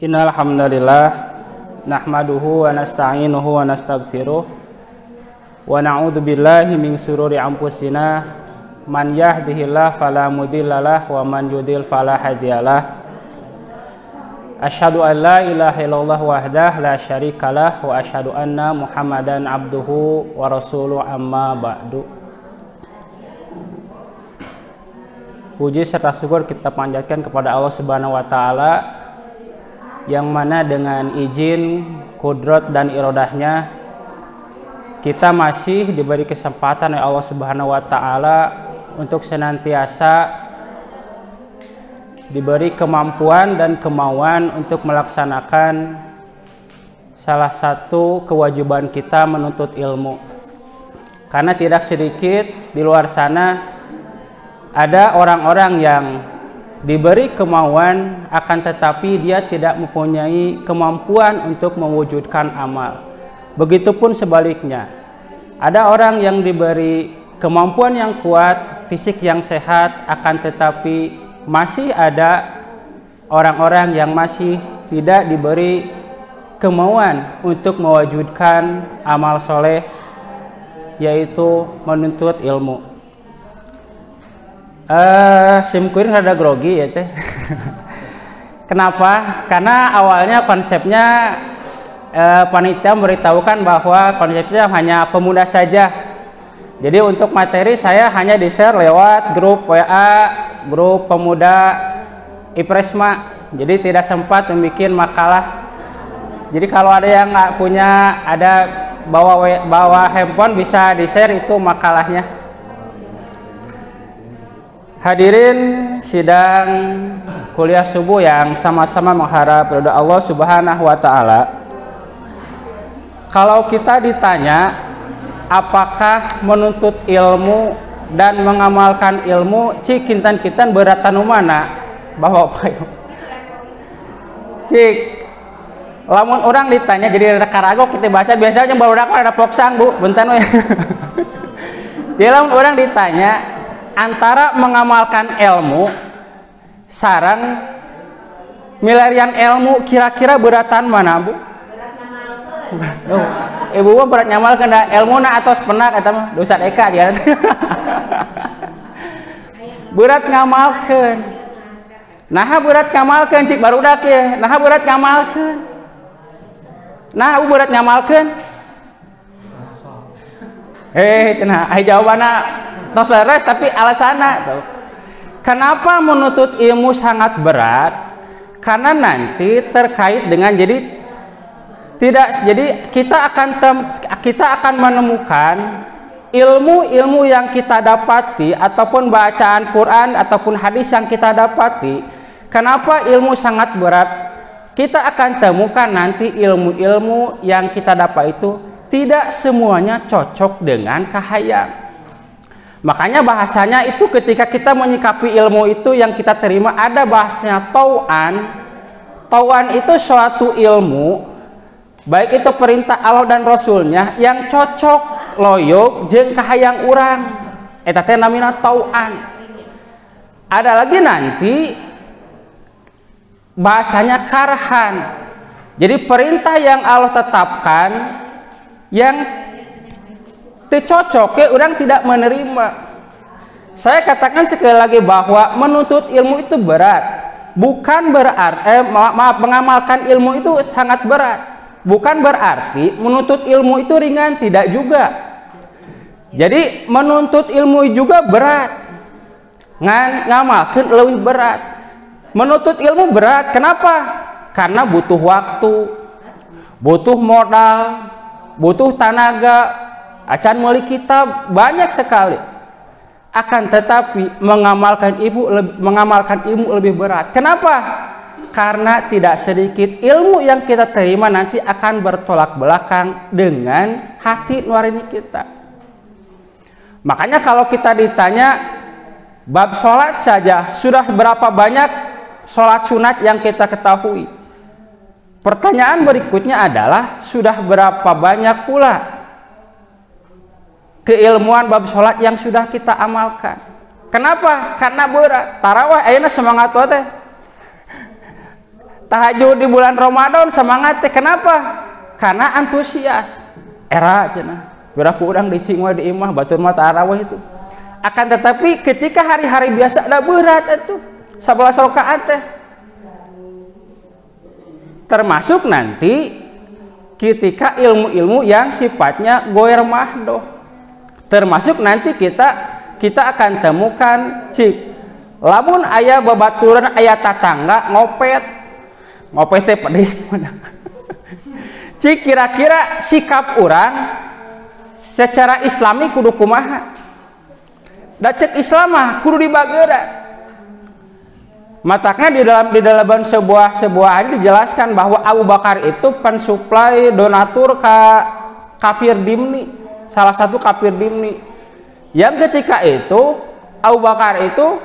Innal hamdalillah nahmaduhu wa nasta'inuhu wa nastaghfiruh wa na'udzu billahi min shururi anfusina man yahdihillahu fala mudhillalah wa man yudhlil fala hadiyalah. Asyhadu an la ilaha illallah wahdahu la syarikalah wa asyhadu anna Muhammadan abduhu wa rasuluh amma ba'du. Puji serta syukur kita panjatkan kepada Allah Subhanahu wa taala yang mana dengan izin, kudrat dan irodahnya kita masih diberi kesempatan oleh Allah Subhanahu wa taala untuk senantiasa diberi kemampuan dan kemauan untuk melaksanakan salah satu kewajiban kita menuntut ilmu. Karena tidak sedikit di luar sana ada orang-orang yang diberi kemauan akan tetapi dia tidak mempunyai kemampuan untuk mewujudkan amal. Begitupun sebaliknya, ada orang yang diberi kemampuan yang kuat, fisik yang sehat, akan tetapi masih ada orang-orang yang masih tidak diberi kemauan untuk mewujudkan amal soleh, yaitu menuntut ilmu. Simkurin rada grogi ya teh. Kenapa? Karena awalnya konsepnya panitia memberitahukan bahwa konsepnya hanya pemuda saja. Jadi untuk materi saya hanya di-share lewat grup WA, grup pemuda IPRESMA. Jadi tidak sempat membuat makalah. Jadi kalau ada yang nggak punya, ada bawa handphone bisa di-share itu makalahnya. Hadirin sidang kuliah subuh yang sama-sama mengharap ridha Allah Subhanahu wa taala. Kalau kita ditanya apakah menuntut ilmu dan mengamalkan ilmu cikintan-kintan beratan mana? Bahwa apa ya? Cik, lamun orang ditanya jadi karago kita bahasa biasanya baru ada poksang Bu, bentar we. Jadi lamun orang ditanya antara mengamalkan ilmu sarang milarian ilmu kira-kira beratan mana Bu? Oh, ibu berat nyamalkan dah ilmu na atau penak atau mah dosa eka dia. Berat ngamalkan. Nah berat ngamalkan cik barudak ya. Nah berat ngamalkan. Nah berat ngamalkan. Cenah ai jawabanna tos leres tapi alasanna tuh. Kenapa menuntut ilmu sangat berat? Karena nanti terkait dengan jadi kita akan menemukan ilmu-ilmu yang kita dapati ataupun bacaan Quran ataupun hadis yang kita dapati. Kenapa ilmu sangat berat? Kita akan temukan nanti ilmu-ilmu yang kita dapat itu tidak semuanya cocok dengan kahayang. Makanya bahasanya itu ketika kita menyikapi ilmu itu yang kita terima ada bahasanya tau'an. Tau'an itu suatu ilmu baik itu perintah Allah dan Rasulnya yang cocok loyok jeung kahayang urang. Eta teh namina tau'an. Ada lagi nanti bahasanya karhan. Jadi perintah yang Allah tetapkan yang cocok ya orang tidak menerima. Saya katakan sekali lagi bahwa menuntut ilmu itu berat. Bukan berarti mengamalkan ilmu itu sangat berat. Bukan berarti menuntut ilmu itu ringan, tidak juga. Jadi menuntut ilmu juga berat. Ngamalkan lebih berat. Menuntut ilmu berat. Kenapa? Karena butuh waktu, butuh modal, butuh tenaga. Acan meuli kita banyak sekali. Akan tetapi mengamalkan ilmu lebih berat. Kenapa? Karena tidak sedikit ilmu yang kita terima nanti akan bertolak belakang dengan hati nurani kita. Makanya kalau kita ditanya bab sholat saja sudah berapa banyak sholat sunat yang kita ketahui. Pertanyaan berikutnya adalah sudah berapa banyak pula keilmuan bab sholat yang sudah kita amalkan. Kenapa? Karena berat. Tarawih ayeuna semangat teh. tahajud di bulan Ramadan semangat teh. Kenapa? Karena antusias. Era cenah. Biraku urang dicing we di imah batur mah tarawih itu. Akan tetapi ketika hari-hari biasa ada berat itu 11 rakaat teh. Termasuk nanti ketika ilmu-ilmu yang sifatnya goer mahdoh. Termasuk nanti kita akan temukan cik lamun aya babaturan aya tatangga ngopet teh pedih. Cik kira-kira sikap orang secara islami kudu kumaha? Da cek Islam mah kudu dibageuran. Matakna di dalam sebuah hari dijelaskan bahwa Abu Bakar itu pensuplai donatur ke kafir dimni, salah satu kafir dimni. Yang ketika itu Abu Bakar itu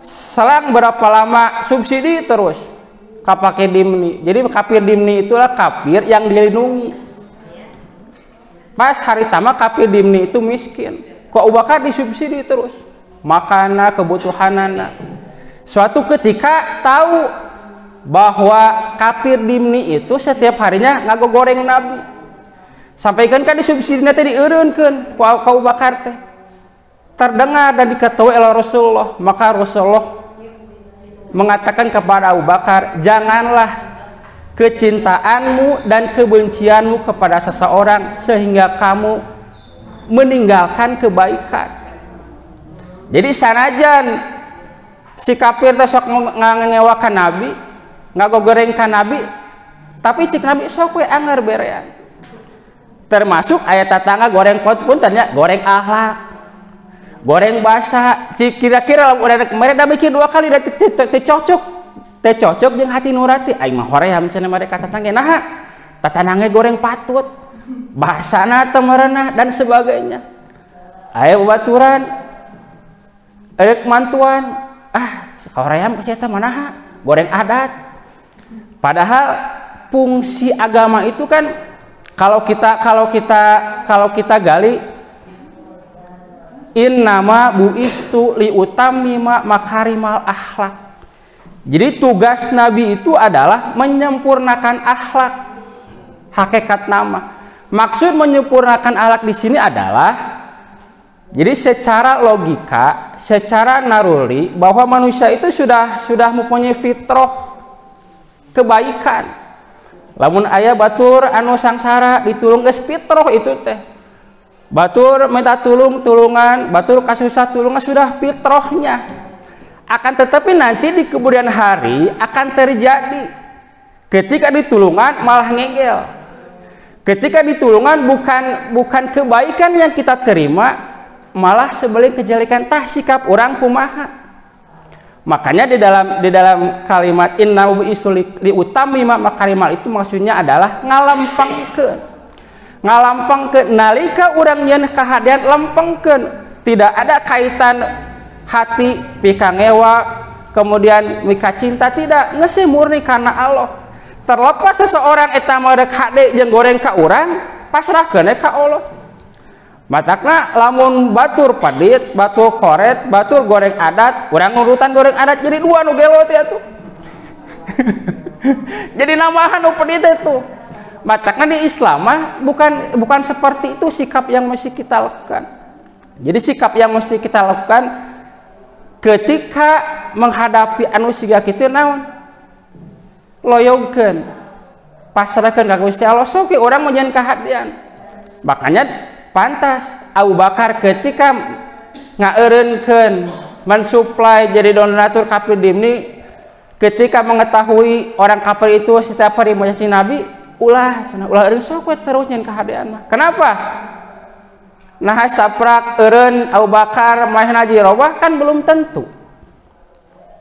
selang berapa lama subsidi terus kapake dimni. Jadi kafir dimni itulah kafir yang dilindungi. Pas hari tama kafir dimni itu miskin. Kok Abu Bakar disubsidi terus makanan kebutuhanana. Suatu ketika tahu bahwa kafir dimni itu setiap harinya ngagogoreng Nabi. Sampaikan kan disubsidi teh dieureunkeun ku Abu Bakar teh. Terdengar dan diketahui oleh Rasulullah, maka Rasulullah mengatakan kepada Abu Bakar, janganlah kecintaanmu dan kebencianmu kepada seseorang sehingga kamu meninggalkan kebaikan. Jadi sanajan si kafir teh sok ngangewakan Nabi, ngagogorengkan Nabi, tapi cik Nabi sok we anger berean. Termasuk ayat tatangga goreng pot pun tanya goreng akhlak, goreng basa. Cik kira-kira udah kemarin dah mikir 2 kali dah teh cocok jeung hati nurati. Aing mah hoream cenah mereka tatangge nah tatanangge goreng patut bahasana teu merenah dan sebagainya. Aya babaturan euk mantuan hoream ka sia teh manaha goreng adat. Padahal fungsi agama itu kan kalau kita gali innama buistu liutammima makarimal akhlak. Jadi tugas Nabi itu adalah menyempurnakan akhlak. Hakikat nama. Maksud menyempurnakan akhlak di sini adalah jadi secara logika, secara naruri bahwa manusia itu sudah mempunyai fitrah kebaikan. Lamun aya batur anu sangsara ditulung geus fitrah itu teh. Batur minta tulungan, batur kasusah tulungan sudah fitrahnya. Akan tetapi nanti di kemudian hari akan terjadi ketika ditulungan malah ngegel. Ketika ditulungan bukan kebaikan yang kita terima, malah sebalik kejelekan. Tah sikap orang kumaha. Makanya di dalam kalimat inna bu'istu liutammima makarimal itu maksudnya adalah ngalampangkeun nalika urang nyeun kahadian lempengkeun. Tidak ada kaitan hati pika ngewa kemudian mika cinta, tidak, geus murni karena Allah. Terlepas seseorang eta meureuk hade jeung goreng ka urang pasrahkeun ka Allah. Matakna lamun batur padit, batur koret, batur goreng adat, urang nurutan goreng adat jadi 2 nu gelo teh atuh. Jadi namahan nu pedit itu. Matakna di Islam mah bukan seperti itu sikap yang mesti kita lakukan. Jadi sikap yang mesti kita lakukan ketika menghadapi anu siga kitu naon? Loyogkeun. Pasrahkeun ka Gusti Allah sok urang menyeun kahadian. Makanya pantas Abu Bakar ketika ngaeureunkeun mensuplai jadi donatur kafir dimni, ketika mengetahui orang kafir itu setiap hari mencacing Nabi, ulah eureun sok we terus nyeun kahadian mah. Kenapa? Nah saprak eureun Abu Bakar mahna jirobah kan belum tentu.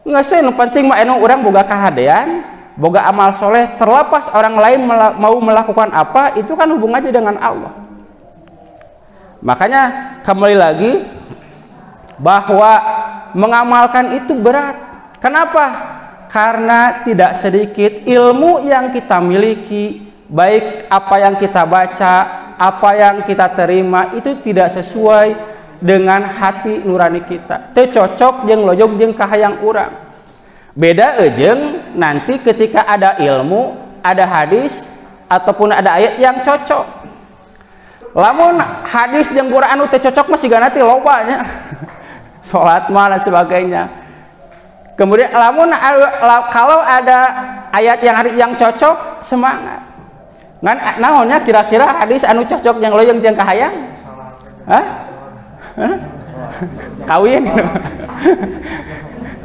Geus we nu penting mah anu urang boga kahadian, boga amal soleh, terlepas orang lain mau melakukan apa itu kan hubungannya dengan Allah. Makanya kembali lagi bahwa mengamalkan itu berat. Kenapa? Karena tidak sedikit ilmu yang kita miliki, baik apa yang kita baca, apa yang kita terima itu tidak sesuai dengan hati nurani kita. Teu cocok jeung lojog jeung kahayang urang. Beda jeung nanti ketika ada ilmu, ada hadis ataupun ada ayat yang cocok. Lamun hadis jeung Quran teu cocok masih ganti lobanya. Salat mah dan sebagainya. Kemudian kalau ada ayat yang cocok, semangat. Ngan naonnya kira-kira hadis anu cocok yang loyong jeung kahayang? Hah? Kawin.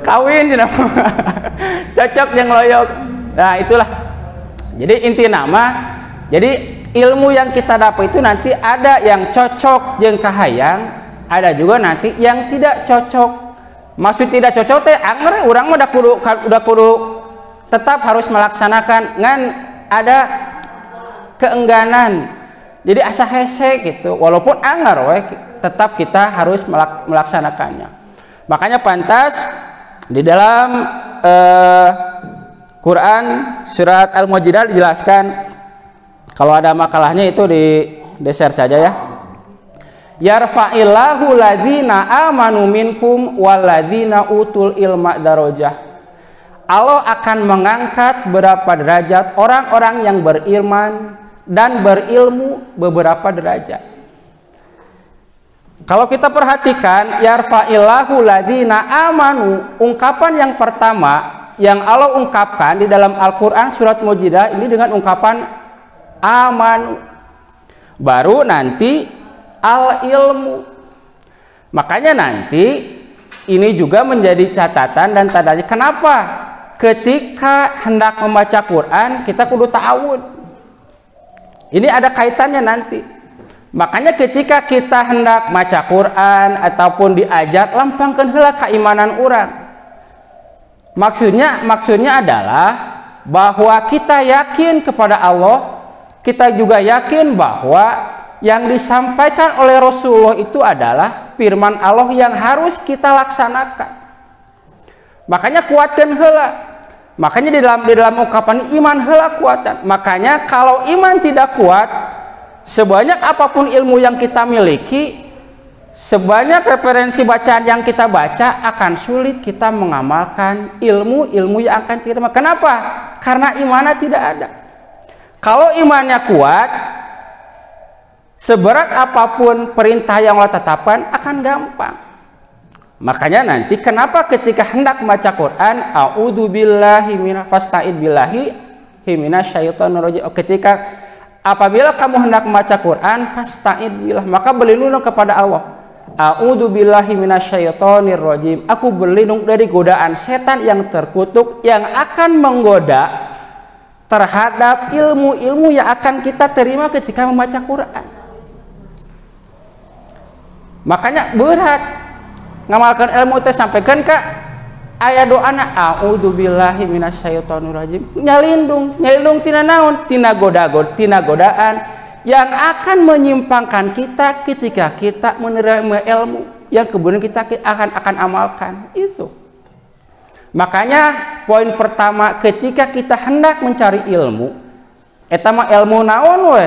Kawin cocok yang loyong. Nah, itulah. Jadi inti nama, jadi ilmu yang kita dapat itu nanti ada yang cocok jeung kahayang, ada juga nanti yang tidak cocok. Maksud tidak cocok teh anger urang mah udah kudu tetap harus melaksanakan, ngan ada keengganan. Jadi asa hese gitu. Walaupun anger we, tetap kita harus melaksanakannya. Makanya pantas di dalam Quran surat Al-Mujadah dijelaskan, kalau ada makalahnya itu di share saja ya. Yarfa'illahu ladzina amanu minkum walladzina utul ilma darajah. Allah akan mengangkat beberapa derajat orang-orang yang beriman dan berilmu beberapa derajat. Kalau kita perhatikan yarfa'illahu ladzina amanu, ungkapan yang pertama yang Allah ungkapkan di dalam Al-Quran surat Mujadah ini dengan ungkapan amanu, baru nanti al-ilmu. Makanya nanti ini juga menjadi catatan dan tandanya kenapa ketika hendak membaca Quran kita kudu ta'awud. Ini ada kaitannya nanti. Makanya ketika kita hendak baca Quran ataupun diajar, lampangkeun heula keimanan urang. Maksudnya adalah bahwa kita yakin kepada Allah, kita juga yakin bahwa yang disampaikan oleh Rasulullah itu adalah firman Allah yang harus kita laksanakan. Makanya kuatkan heula. Makanya di dalam ungkapan iman heula kuatan. Makanya kalau iman tidak kuat, sebanyak apapun ilmu yang kita miliki, sebanyak referensi bacaan yang kita baca, akan sulit kita mengamalkan ilmu yang akan diterima. Kenapa? Karena imannya tidak ada. Kalau imannya kuat, seberat apapun perintah yang Allah tetapkan akan gampang. Makanya nanti kenapa ketika hendak membaca Quran, a'udzubillahi fasta'id billahi minasyaitonir rajim. Ketika apabila kamu hendak membaca Quran, fasta'id billah, maka berlindung kepada Allah. A'udzubillahi minasyaitonir rajim. Aku berlindung dari godaan setan yang terkutuk yang akan menggoda terhadap ilmu-ilmu yang akan kita terima ketika membaca Quran. Makanya berat ngamalkan ilmu teh sampaikan ke aya doana a'udzubillahi minasyaitonir rajim. Nyalindung tina naon? Tina godaan yang akan menyimpangkan kita ketika kita menerima ilmu yang kemudian kita akan amalkan itu. Makanya poin pertama ketika kita hendak mencari ilmu, eta mah ilmu naon we?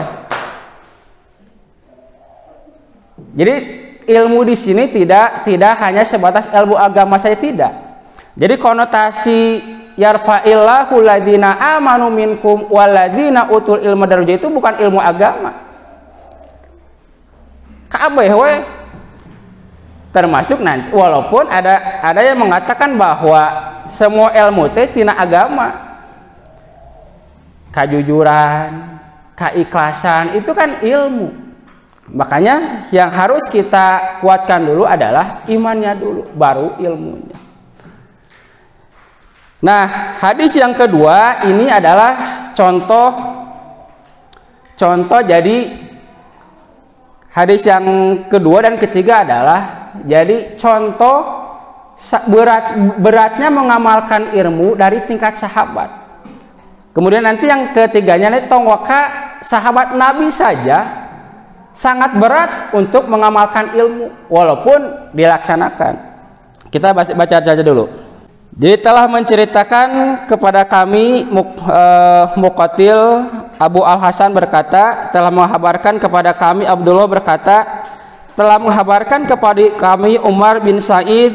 Jadi ilmu di sini tidak hanya sebatas ilmu agama saja, tidak. Jadi konotasi yarfa'illahu ladzina amanu minkum walladzina utul ilma darajah itu bukan ilmu agama. Kabeh we. Termasuk nanti walaupun ada yang mengatakan bahwa semua ilmu teh tina agama. Kejujuran, keikhlasan itu kan ilmu. Makanya yang harus kita kuatkan dulu adalah imannya dulu, baru ilmunya. Nah, hadis yang kedua ini adalah contoh. Jadi hadis yang kedua dan ketiga adalah jadi contoh beratnya mengamalkan ilmu dari tingkat sahabat. Kemudian nanti yang ketiganya nih tongwaka sahabat Nabi saja sangat berat untuk mengamalkan ilmu walaupun dilaksanakan. Kita baca saja dulu. Jadi telah menceritakan kepada kami Muqatil Abu Al-Hasan berkata, telah menghabarkan kepada kami Abdullah berkata, telah menghabarkan kepada kami Umar bin Sa'id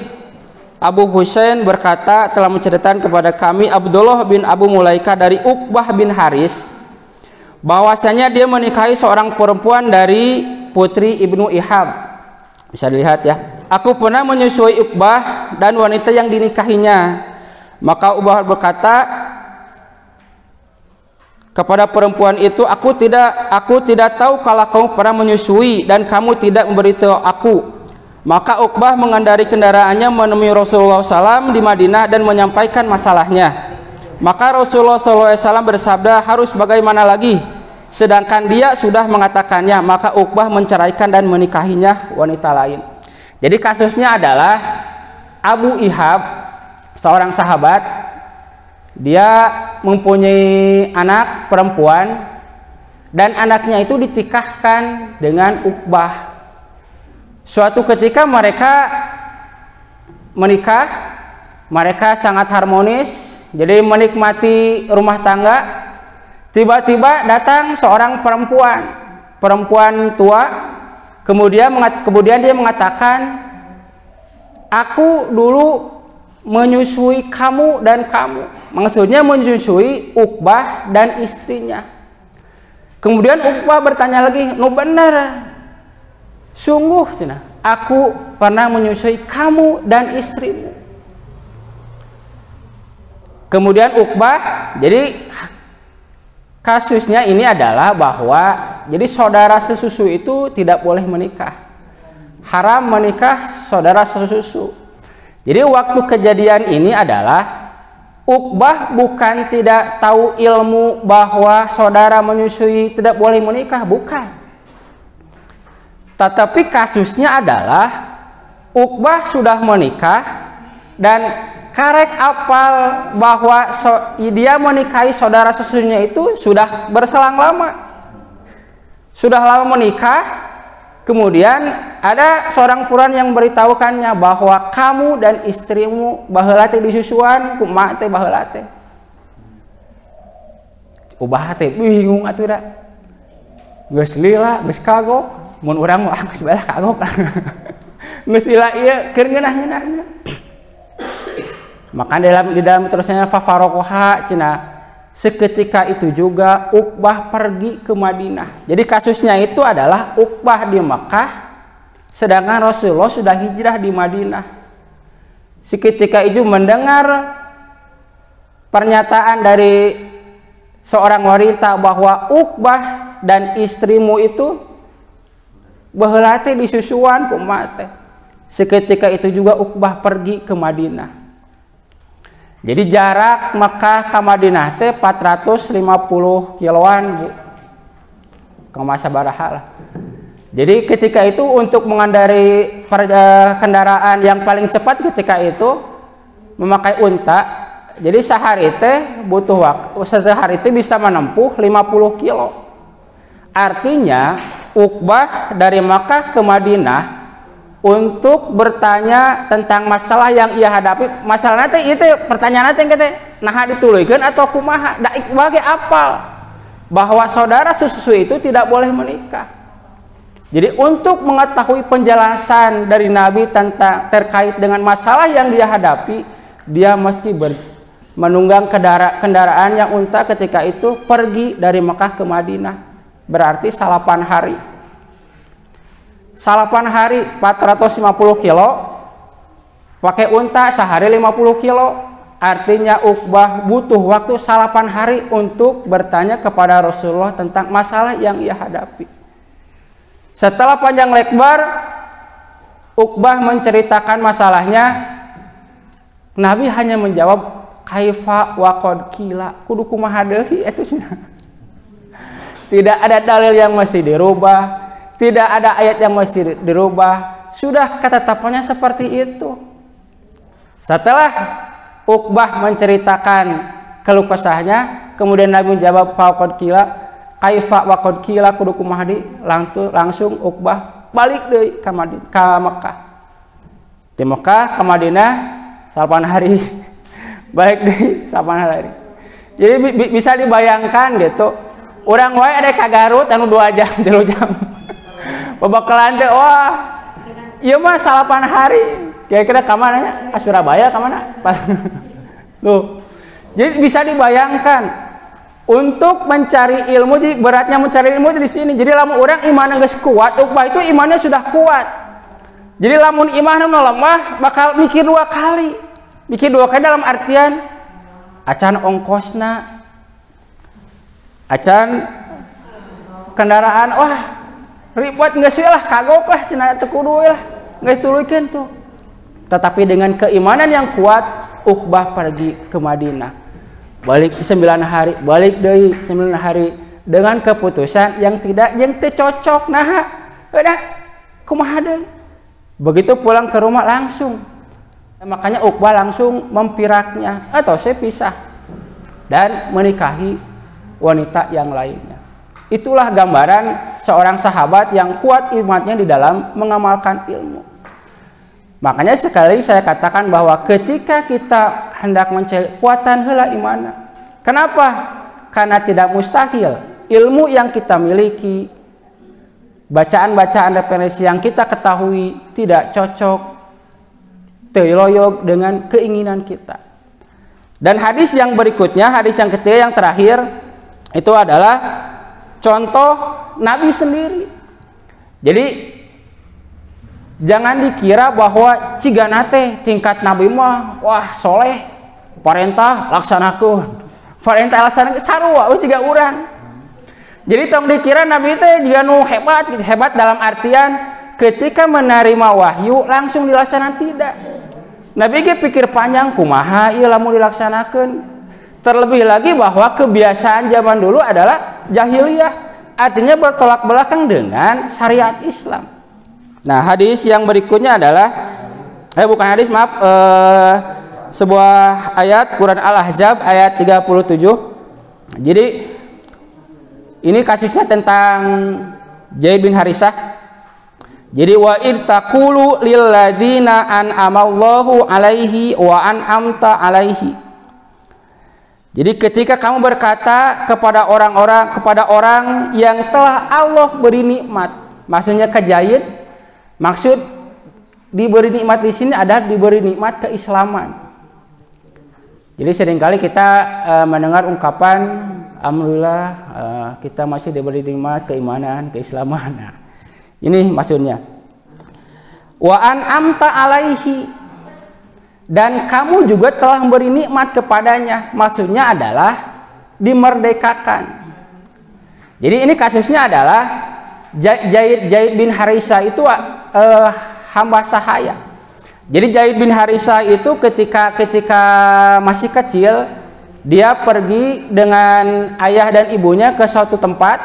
Abu Husain berkata telah menceritakan kepada kami Abdullah bin Abu Mulaika dari Uqbah bin Haris bahwasanya dia menikahi seorang perempuan dari putri Ibnu Ihab. Bisa dilihat ya. Aku pernah menyusui Uqbah dan wanita yang dinikahinya. Maka Uqbah berkata kepada perempuan itu, aku tidak tahu kalau kamu pernah menyusui dan kamu tidak memberitahu aku. Maka Uqbah mengendarai kendaraannya menemui Rasulullah SAW di Madinah dan menyampaikan masalahnya. Maka Rasulullah SAW bersabda, harus bagaimana lagi? Sedangkan dia sudah mengatakannya. Maka Uqbah menceraikan dan menikahinya wanita lain. Jadi kasusnya adalah Abu Ihab, seorang sahabat. Dia mempunyai anak perempuan dan anaknya itu ditikahkan dengan Uqbah. Suatu ketika mereka menikah, mereka sangat harmonis, jadi menikmati rumah tangga. Tiba-tiba datang seorang perempuan tua, kemudian dia mengatakan, aku dulu menyusui kamu dan kamu. Maksudnya menyusui Uqbah dan istrinya. Kemudian Uqbah bertanya lagi, "Nu benar? Sungguh cenah, aku pernah menyusui kamu dan istrimu." Kemudian Uqbah, jadi kasusnya ini adalah bahwa jadi saudara sesusu itu tidak boleh menikah. Haram menikah saudara sesusu. Jadi waktu kejadian ini adalah Uqbah bukan tidak tahu ilmu bahwa saudara menyusui tidak boleh menikah, bukan. Tetapi kasusnya adalah Uqbah sudah menikah dan karek apal bahwa dia menikahi saudara sesusunya itu sudah berselang lama. Sudah lama menikah, kemudian ada seorang puran yang beritahukannya bahwa kamu dan istrimu baheula teh disusuan ku mak teh baheula teh. Ubah teh bingung atuh da. Geus lila, geus kagok. Mun urang mah geus bae kagok. Geus lila ieu keur ngeunah-ngeunahna. Maka di dalam terusnya fafarokoha cina seketika itu juga Uqbah pergi ke Madinah. Jadi kasusnya itu adalah Uqbah di Makkah, sedangkan Rasulullah sudah hijrah di Madinah. Seketika itu mendengar pernyataan dari seorang wanita bahwa Uqbah dan istrimu itu baheula teh disusuan ku mak teh. Seketika itu juga Uqbah pergi ke Madinah. Jadi jarak Makkah ke Madinah teh 450 kiloan, Bu. Kemasa baraha lah. Jadi ketika itu untuk mengendarai kendaraan yang paling cepat ketika itu memakai unta. Jadi sehari teh butuh waktu, sehari teh bisa menempuh 50 kilo. Artinya Uqbah dari Makkah ke Madinah untuk bertanya tentang masalah yang ia hadapi. Masalah nanti itu pertanyaan nanti kita nah dituluykeun atau kumaha da Iqbal ge apal bahwa saudara sesusu itu tidak boleh menikah. Jadi untuk mengetahui penjelasan dari Nabi tentang terkait dengan masalah yang dia hadapi, dia meski menunggang kendaraan yang unta ketika itu pergi dari Mekah ke Madinah, berarti 8 hari. 8 hari 450 kilo pakai unta sehari 50 kilo, artinya Uqbah butuh waktu 8 hari untuk bertanya kepada Rasulullah tentang masalah yang ia hadapi. Setelah panjang lebar Uqbah menceritakan masalahnya, Nabi hanya menjawab kaifa wa qad qila, kudu kumaha deui eta cenah. Tidak ada dalil yang mesti dirubah, tidak ada ayat yang mesti dirubah, sudah ketetapannya seperti itu. Setelah Uqbah menceritakan keluh kesahnya, kemudian Nabi menjawab faqad qila, kaifa wa qad qila, kudu kumaha deui, langsung Uqbah balik deui ka Makkah. Di Makkah ke Madinah 8 hari. Balik deui 8 hari. Jadi bisa dibayangkan gitu. Urang wae ada ka Garut anu 2 jam, 3 jam. Babakalan teh wah, ieu mah 8 hari. Kira-kira ke mananya? Ke Surabaya ke mana? Tuh. Jadi bisa dibayangkan untuk mencari ilmu, jadi beratnya mencari ilmu di sini. Jadi lamun orang imannya geus kuat, Uqbah itu imannya sudah kuat. Jadi lamun imannya lemah bakal mikir 2 kali. Mikir 2 kali dalam artian acan ongkosna, acan kendaraan, wah ribet geus lah, kagok lah cenah teu kudu lah. Geus tuluykeun tuh. Tetapi dengan keimanan yang kuat, Uqbah pergi ke Madinah. Balik 9 hari, balik deui 9 hari dengan keputusan yang teu cocok. Nah, udah kumaha deui. Begitu pulang ke rumah langsung. Makanya Uqbah langsung mempiraknya atau saya pisah dan menikahi wanita yang lainnya. Itulah gambaran seorang sahabat yang kuat imannya di dalam mengamalkan ilmu. Makanya sekali saya katakan bahwa ketika kita hendak mencari kekuatan heula imanna. Kenapa? Karena tidak mustahil ilmu yang kita miliki, bacaan-bacaan referensi yang kita ketahui tidak cocok, teloyog dengan keinginan kita. Dan hadis yang berikutnya, hadis yang ketiga yang terakhir itu adalah contoh Nabi sendiri. Jadi jangan dikira bahwa cigana teh tingkat Nabi mah wah soleh, perintah laksanakeun. Perintah laksanakeun sarua we ciga urang. Jadi tong dikira Nabi teh jiga nu hebat gitu, hebat dalam artian ketika menerima wahyu langsung dilaksanakan tidak. Nabi ge pikir panjang kumaha ieu lamun dilaksanakeun. Terlebih lagi bahwa kebiasaan zaman dulu adalah jahiliyah, artinya bertolak belakang dengan syariat Islam. Nah, hadis yang berikutnya adalah bukan hadis, maaf, sebuah ayat Quran Al-Ahzab ayat 37. Jadi ini kasusnya tentang Zaid bin Harisah. Jadi wa id taqulu lil ladzina an'amallahu alaihi wa an'amta alaihi. Jadi ketika kamu berkata kepada orang yang telah Allah beri nikmat, maksudnya ke Zaid. Maksud diberi nikmat di sini adalah diberi nikmat keislaman. Jadi seringkali kita mendengar ungkapan alhamdulillah kita masih diberi nikmat keimanan, keislaman. Nah, ini maksudnya. Wa an'amta alaihi, dan kamu juga telah memberi nikmat kepadanya. Maksudnya adalah dimerdekakan. Jadi ini kasusnya adalah Zaid bin Harisah itu hamba sahaya. Jadi Zaid bin Harisah itu ketika masih kecil dia pergi dengan ayah dan ibunya ke suatu tempat.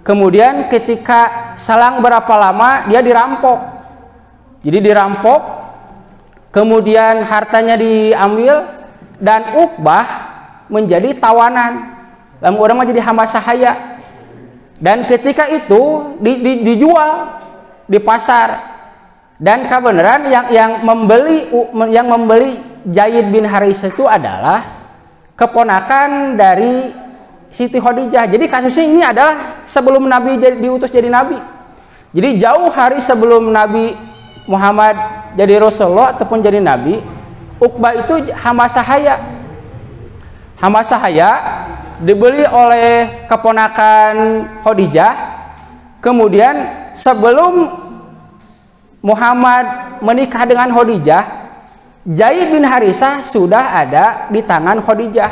Kemudian ketika selang berapa lama dia dirampok. Jadi dirampok, kemudian hartanya diambil dan Uqbah menjadi tawanan. Lalu orang menjadi hamba sahaya. Dan ketika itu dijual di pasar. Dan kebenaran yang membeli Zaid bin Harisah itu adalah keponakan dari Siti Khadijah. Jadi kasusnya ini adalah sebelum Nabi diutus jadi Nabi. Jadi jauh hari sebelum Nabi Muhammad jadi Rasulullah ataupun jadi Nabi, Uqbah itu hamba sahaya. Hamba sahaya dibeli oleh keponakan Khadijah. Kemudian sebelum Muhammad menikah dengan Khadijah, Zaid bin Harisah sudah ada di tangan Khadijah.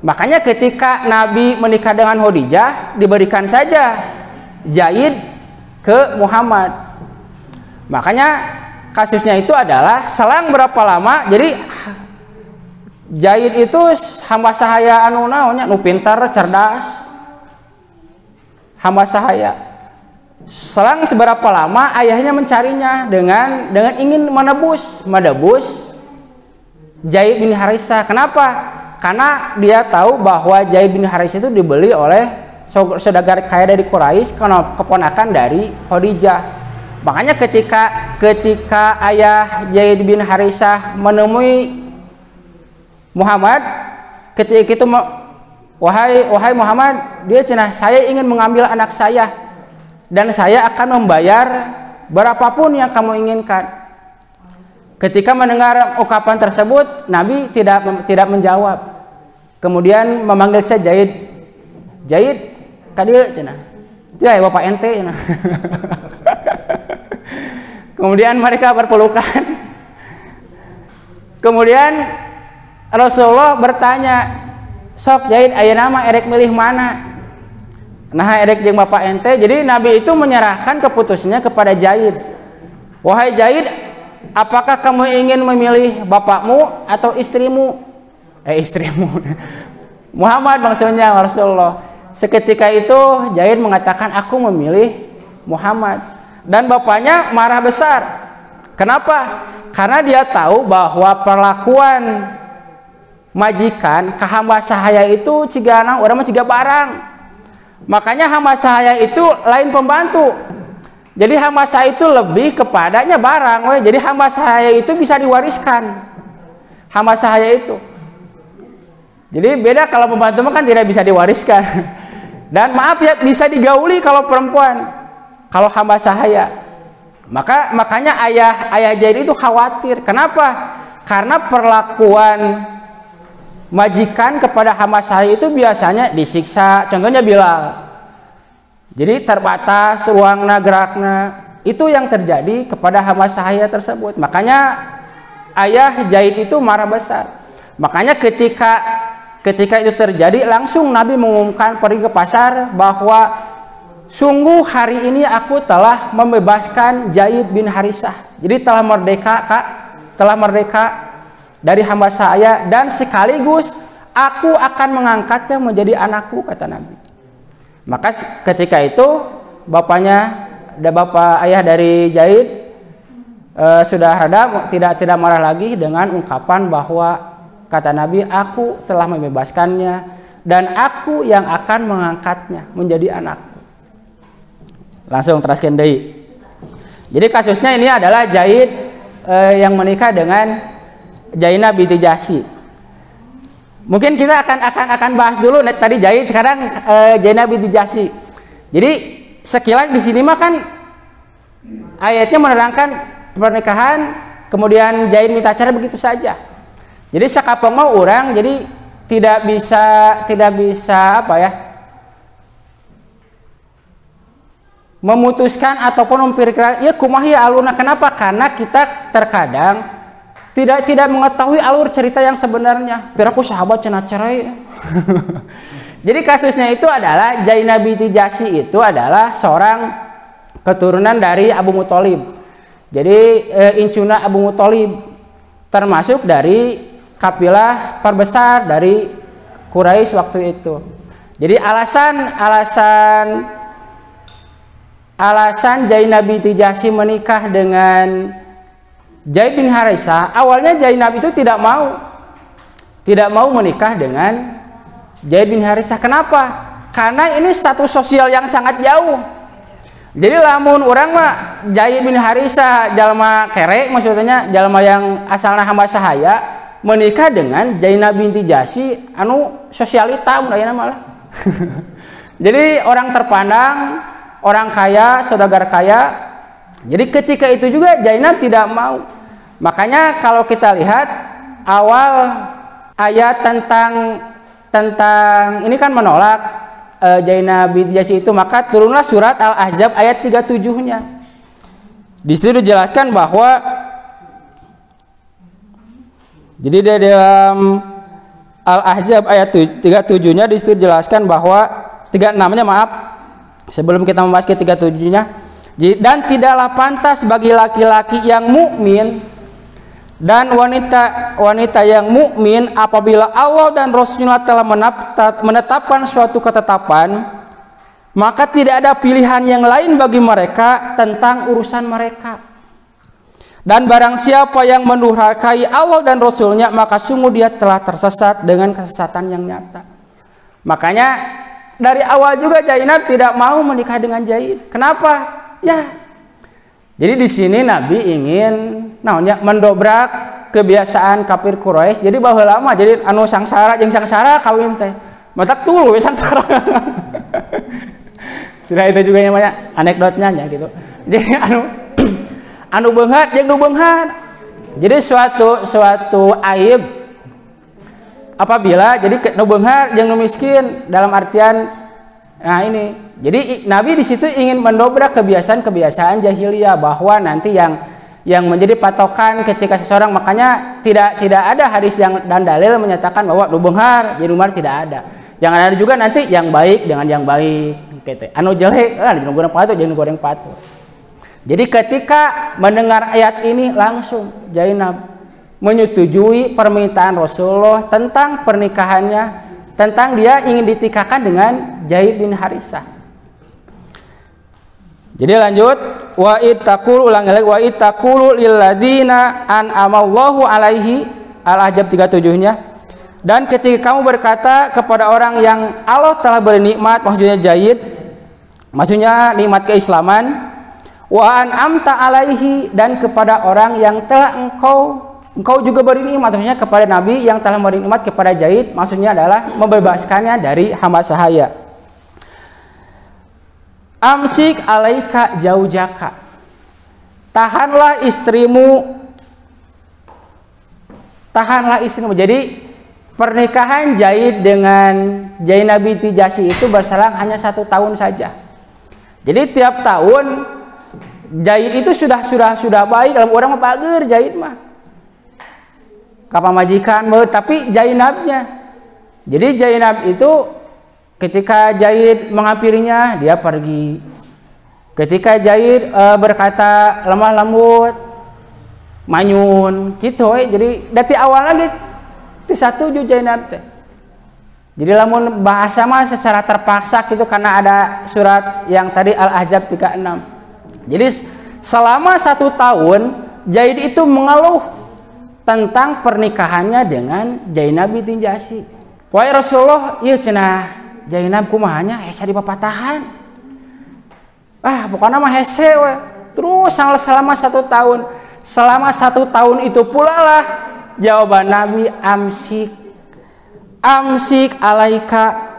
Makanya ketika Nabi menikah dengan Khadijah, diberikan saja Zaid ke Muhammad. Makanya kasusnya itu adalah selang berapa lama, jadi Zaid itu hamba sahaya anu naonnya, nu pintar, cerdas, hamba sahaya. Selang seberapa lama ayahnya mencarinya dengan ingin menebus Zaid bin Harisah. Kenapa? Karena dia tahu bahwa Zaid bin Harisah itu dibeli oleh saudagar kaya dari Quraisy karena keponakan dari Khadijah. Makanya ketika ayah Zaid bin Harisah menemui Muhammad, ketika itu wahai Muhammad, dia cenah, saya ingin mengambil anak saya dan saya akan membayar berapapun yang kamu inginkan. Ketika mendengar ungkapan tersebut, Nabi tidak menjawab. Kemudian memanggil saya Zaid. Zaid, kadieu cenah. Ya bapak ente cenah. Kemudian mereka berpelukan. Kemudian Rasulullah bertanya, sok Zaid aya nama erek milih mana? Nah erek jeung bapak ente. Jadi Nabi itu menyerahkan keputusannya kepada Zaid. Wahai Zaid, apakah kamu ingin memilih bapakmu atau istrimu? Istrimu. Muhammad maksudnya Rasulullah. Seketika itu Zaid mengatakan aku memilih Muhammad. Dan bapaknya marah besar. Kenapa? Karena dia tahu bahwa perlakuan majikan ke hamba sahaya itu cigana orang mah ciga barang. Makanya hamba sahaya itu lain pembantu. Jadi hamba sahaya itu lebih kepadanya barang. Jadi hamba sahaya itu bisa diwariskan. Hamba sahaya itu. Jadi beda kalau pembantu kan tidak bisa diwariskan. Dan maaf ya bisa digauli kalau perempuan. Kalau hamba sahaya. Makanya ayah Zaid itu khawatir. Kenapa? Karena perlakuan majikan kepada hamba sahaya itu biasanya disiksa. Contohnya Bilal. Jadi terbatas ruangna gerakna. Itu yang terjadi kepada hamba sahaya tersebut. Makanya ayah Zaid itu marah besar. Makanya ketika itu terjadi langsung Nabi mengumumkan pergi ke pasar bahwa sungguh hari ini aku telah membebaskan Zaid bin Harisah. Jadi telah merdeka Kak, telah merdeka dari hamba saya dan sekaligus aku akan mengangkatnya menjadi anakku, kata Nabi. Maka ketika itu bapaknya, bapak ayah dari Zaid sudah reda, tidak marah lagi dengan ungkapan bahwa kata Nabi, aku telah membebaskannya dan aku yang akan mengangkatnya menjadi anakku. Langsung teraskeun deui. Jadi kasusnya ini adalah Zaid yang menikah dengan Zainab binti Jahsy. Mungkin kita akan bahas dulu tadi Zaid, sekarang Zainab binti Jahsy. Jadi sekilas di sini mah kan ayatnya menerangkan pernikahan, kemudian Zaid minta cerai begitu saja. Jadi sakapeng mau orang jadi tidak bisa apa ya? Memutuskan ataupun memperkirakan ya kumaha ya alurna. Kenapa? Karena kita terkadang tidak mengetahui alur cerita yang sebenarnya. Piraku sahabat cenah cerai. Jadi kasusnya itu adalah Zainab binti Jahsy itu adalah seorang keturunan dari Abu Muthalib. Jadi incuna Abu Muthalib termasuk dari kabilah perbesar dari Quraisy waktu itu. Jadi alasan Zainab binti Jahsy menikah dengan Zaid bin Harisah, awalnya Zainab itu tidak mau menikah dengan Zaid bin Harisah. Kenapa? Karena ini status sosial yang sangat jauh. Jadi lamun orang mah Zaid bin Harisah jalma kere, maksudnya jalma yang asalna hamba sahaya menikah dengan Zainab binti Jahsy anu sosialita mudahnya malah. Jadi orang terpandang, orang kaya, saudagar kaya. Jadi ketika itu juga Zainab tidak mau. Makanya kalau kita lihat awal ayat tentang ini kan menolak Zainab binti Jahsy itu, maka turunlah surat Al-Ahzab ayat 37-nya. Di situ dijelaskan bahwa jadi di dalam Al-Ahzab ayat 37-nya di situ dijelaskan bahwa 36-nya maaf. Sebelum kita membahas ke 37-nya, dan tidaklah pantas bagi laki-laki yang mukmin dan wanita yang mukmin apabila Allah dan Rasulullah telah menetapkan suatu ketetapan, maka tidak ada pilihan yang lain bagi mereka tentang urusan mereka. Dan barang siapa yang mendurhakai Allah dan Rasulnya, maka sungguh dia telah tersesat dengan kesesatan yang nyata. Makanya dari awal juga Zainab tidak mau menikah dengan Zaid. Kenapa? Ya. Jadi di sini Nabi ingin mendobrak kebiasaan kafir Quraisy. Jadi baheula lama jadi anu sangsara jeung sangsara kawin teh. Matak tuluy sangsara. Tidak itu juga namanya anekdotnya ya gitu. Jadi anu beunghad jeung nu beunghad. Jadi suatu aib apabila jadi nu beunghar jeung nu miskin dalam artian nah ini. Jadi Nabi di situ ingin mendobrak kebiasaan-kebiasaan jahiliyah bahwa nanti yang menjadi patokan ketika seseorang, makanya tidak ada hadis dan dalil menyatakan bahwa nu beunghar jadi umar, tidak ada. Jangan ada juga nanti yang baik dengan yang baik gitu. Anu jelek jeung goreng patut jeung goreng patut. Jadi ketika mendengar ayat ini langsung Zainab menyetujui permintaan Rasulullah tentang pernikahannya, tentang dia ingin ditikahkan dengan Zaid bin Harisah. Jadi lanjut, wa ittaqul, ulang lagi, wa ittaqulu lil ladzina an'amallahu alaihi, Al-Ahzab 37-nya. Dan ketika kamu berkata kepada orang yang Allah telah beri nikmat, maksudnya Zaid, maksudnya nikmat keislaman, wa an'amta alaihi, dan kepada orang yang telah engkau juga beri nikmat, maksudnya kepada Nabi yang telah memberi nikmat kepada Zaid, maksudnya adalah membebaskannya dari hamba sahaya. Amsik alaika jaujaka, tahanlah istrimu. Jadi pernikahan Zaid dengan Zainab binti Jahsy itu berselang hanya 1 tahun saja. Jadi tiap tahun Zaid itu sudah baik, dalam orang mah pager Zaid mah ka pamajikan, tapi Zainabnya. Jadi Zainab itu ketika Zaid menghampirinya, dia pergi. Ketika Zaid berkata lemah lembut, manyun gitu, jadi dari awal lagi disatuju Zainab teh. Jadi lamun bahasa mah secara terpaksa gitu, karena ada surat yang tadi Al-Ahzab 36. Jadi selama 1 tahun Zaid itu mengeluh tentang pernikahannya dengan Zainab binti Jahsy. Wahai Rasulullah, ieu cenah Zainab kumahanya hese dipapatahan. Pokoknya mah hese we. Terus selama 1 tahun. Selama 1 tahun itu pula lah jawaban Nabi, amsik alaika,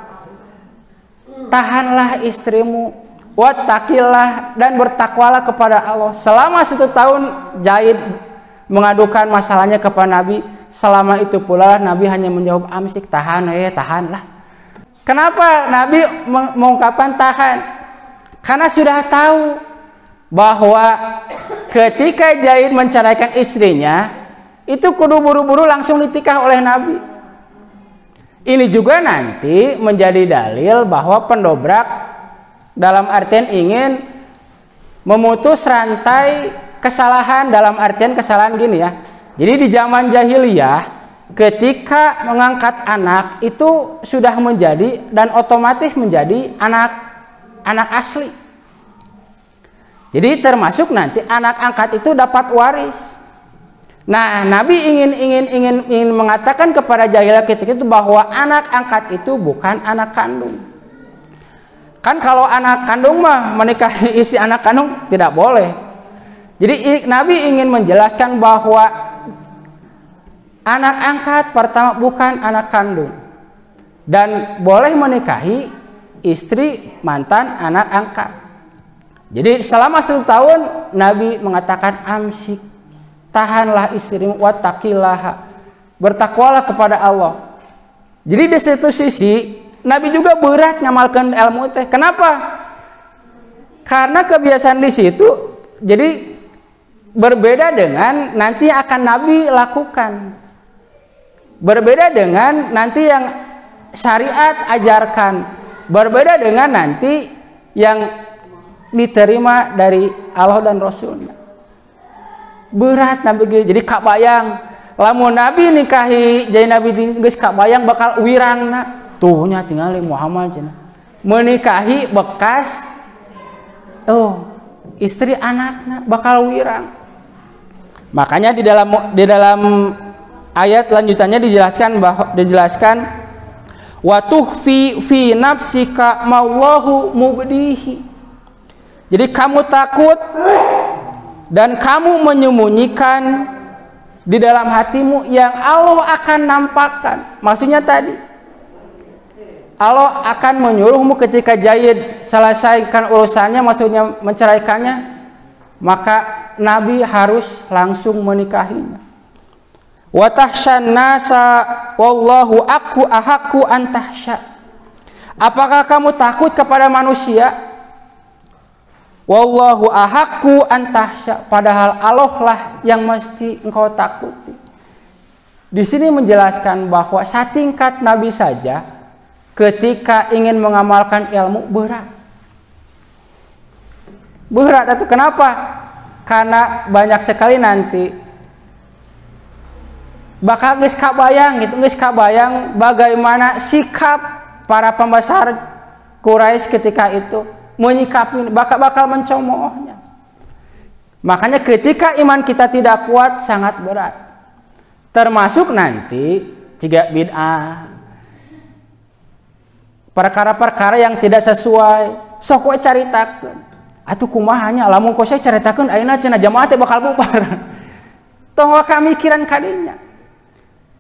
tahanlah istrimu, wattaqillah, dan bertakwalah kepada Allah. Selama 1 tahun Zaid mengadukan masalahnya kepada Nabi. Selama itu pula Nabi hanya menjawab amsik, tahanlah. Kenapa Nabi mengungkapkan tahan? Karena sudah tahu bahwa ketika Zaid menceraikan istrinya, itu kudu buru-buru langsung ditikah oleh Nabi. Ini juga nanti menjadi dalil bahwa pendobrak dalam artian ingin memutus rantai kesalahan, dalam artian kesalahan gini ya. Jadi di zaman jahiliyah, ketika mengangkat anak itu sudah menjadi dan otomatis menjadi anak asli. Jadi termasuk nanti anak angkat itu dapat waris. Nah, Nabi ingin mengatakan kepada jahiliyah ketika itu bahwa anak angkat itu bukan anak kandung. Kan kalau anak kandung mah menikahi isi anak kandung tidak boleh. Jadi Nabi ingin menjelaskan bahwa anak angkat pertama bukan anak kandung dan boleh menikahi istri mantan anak angkat. Jadi selama 1 tahun Nabi mengatakan amsik, tahanlah istrimu, wattaqillah, bertakwalah kepada Allah. Jadi di situ sisi Nabi juga berat ngamalkan ilmu teh. Kenapa? Karena kebiasaan di situ jadi berbeda dengan nanti akan Nabi lakukan. Berbeda dengan nanti yang syariat ajarkan. Berbeda dengan nanti yang diterima dari Allah dan Rasulnya. Berat Nabi, jadi kabayang lamun Nabi nikahi Zainab binti geus kabayang bakal wirangna. Tuhnya tinggal Muhammad cenah. Menikahi bekas istri anaknya bakal wirang. Makanya di dalam ayat lanjutannya dijelaskan wa tukhfi fi nafsika maulahu mubdihi. Jadi kamu takut dan kamu menyembunyikan di dalam hatimu yang Allah akan nampakkan. Maksudnya tadi Allah akan menyuruhmu ketika Zaid selesaikan urusannya, maksudnya menceraikannya, maka Nabi harus langsung menikahinya. Wa tahsyan nasa wallahu ahaqqu an tahsya. Apakah kamu takut kepada manusia? Wallahu ahaqqu an tahsya. Padahal Allah lah yang mesti engkau takuti. Di sini menjelaskan bahwa satingkat Nabi saja ketika ingin mengamalkan ilmu berat. Berat itu kenapa? Karena banyak sekali nanti bakal geus kabayang bagaimana sikap para pembesar Quraisy ketika itu menyikapi, bakal mencemoohnya. Makanya ketika iman kita tidak kuat sangat berat. Termasuk nanti jika bid'ah, perkara-perkara yang tidak sesuai, sok we caritakeun. Atuh kumahanya lamun kau saya caritakeun ayeuna cenah jamaah teh bakal bubar. Tong kamikiran kadinya.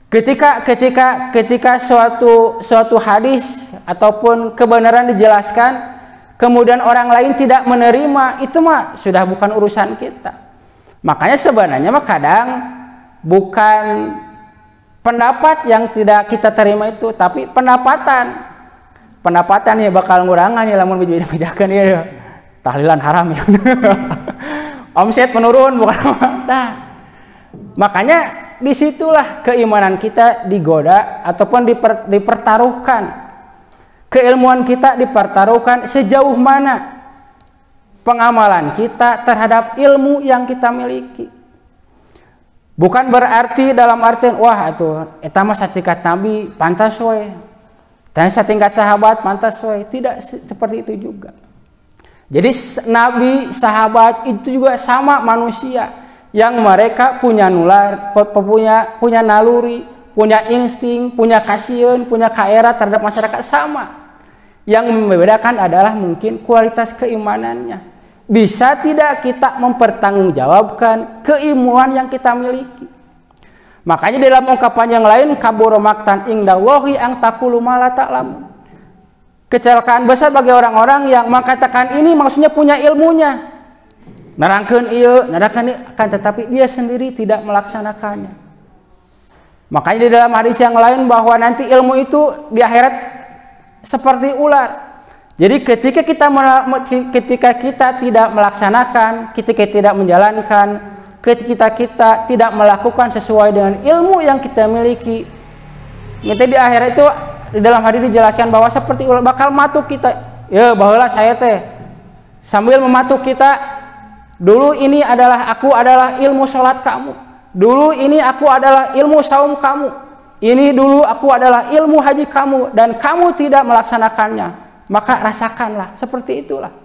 Ketika suatu hadis ataupun kebenaran dijelaskan, kemudian orang lain tidak menerima, itu mah sudah bukan urusan kita. Makanya sebenarnya mah kadang bukan pendapat yang tidak kita terima itu, tapi pendapatan ya bakal ngurangan ya lamun bejakan ya tahlilan haram ya. Omset menurun bukan. Nah, makanya disitulah keimanan kita digoda ataupun dipertaruhkan. Keilmuan kita dipertaruhkan sejauh mana pengamalan kita terhadap ilmu yang kita miliki. Bukan berarti dalam artian wah atuh eta mah satingkat nabi pantas we. Dan satingkat sahabat pantas we. Tidak seperti itu juga. Jadi nabi, sahabat itu juga sama manusia yang mereka punya punya naluri, punya insting, punya kasihan, punya kaera terhadap masyarakat sama. Yang membedakan adalah mungkin kualitas keimanannya. Bisa tidak kita mempertanggungjawabkan keimanan yang kita miliki. Makanya dalam ungkapan yang lain kabura maktan indallahi ang taqulu ma la ta'lamun. Kecelakaan besar bagi orang-orang yang mengatakan ini maksudnya punya ilmunya. Nerangkeun ieu, nerangkeun akan tetapi dia sendiri tidak melaksanakannya. Makanya di dalam hadis yang lain bahwa nanti ilmu itu di akhirat seperti ular. Jadi ketika kita tidak melaksanakan, ketika tidak menjalankan, ketika kita tidak melakukan sesuai dengan ilmu yang kita miliki, nanti di akhirat itu di dalam hadis dijelaskan bahwa seperti ular bakal matuk kita. Ya baheula saya teh sambil mematuk kita, dulu ini aku adalah ilmu sholat kamu, dulu ini aku adalah ilmu saum kamu, ini dulu aku adalah ilmu haji kamu dan kamu tidak melaksanakannya, maka rasakanlah. Seperti itulah.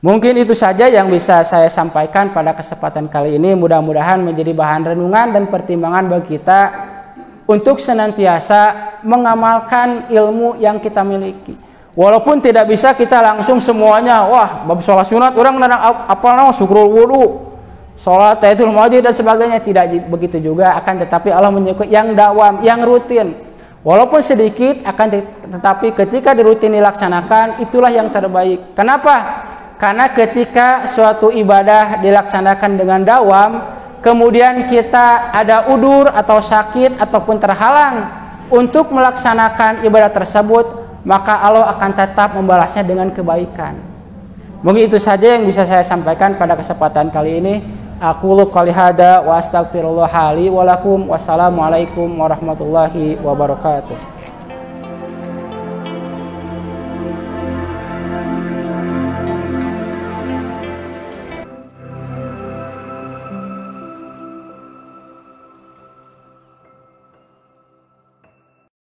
Mungkin itu saja yang bisa saya sampaikan pada kesempatan kali ini. Mudah-mudahan menjadi bahan renungan dan pertimbangan bagi kita untuk senantiasa mengamalkan ilmu yang kita miliki. Walaupun tidak bisa kita langsung semuanya, wah bab sholat sunat orang apa namanya syukrul wudu, sholat tahiyatul masjid dan sebagainya, tidak begitu juga. Akan tetapi Allah menyukai yang dawam, yang rutin. Walaupun sedikit, akan tetapi ketika dirutin dilaksanakan itulah yang terbaik. Kenapa? Karena ketika suatu ibadah dilaksanakan dengan dawam, kemudian kita ada udur atau sakit ataupun terhalang untuk melaksanakan ibadah tersebut, maka Allah akan tetap membalasnya dengan kebaikan. Mungkin itu saja yang bisa saya sampaikan pada kesempatan kali ini. Aqulu qouli hadza wa astaghfirullah li wa lakum. Wassalamualaikum warahmatullahi wabarakatuh.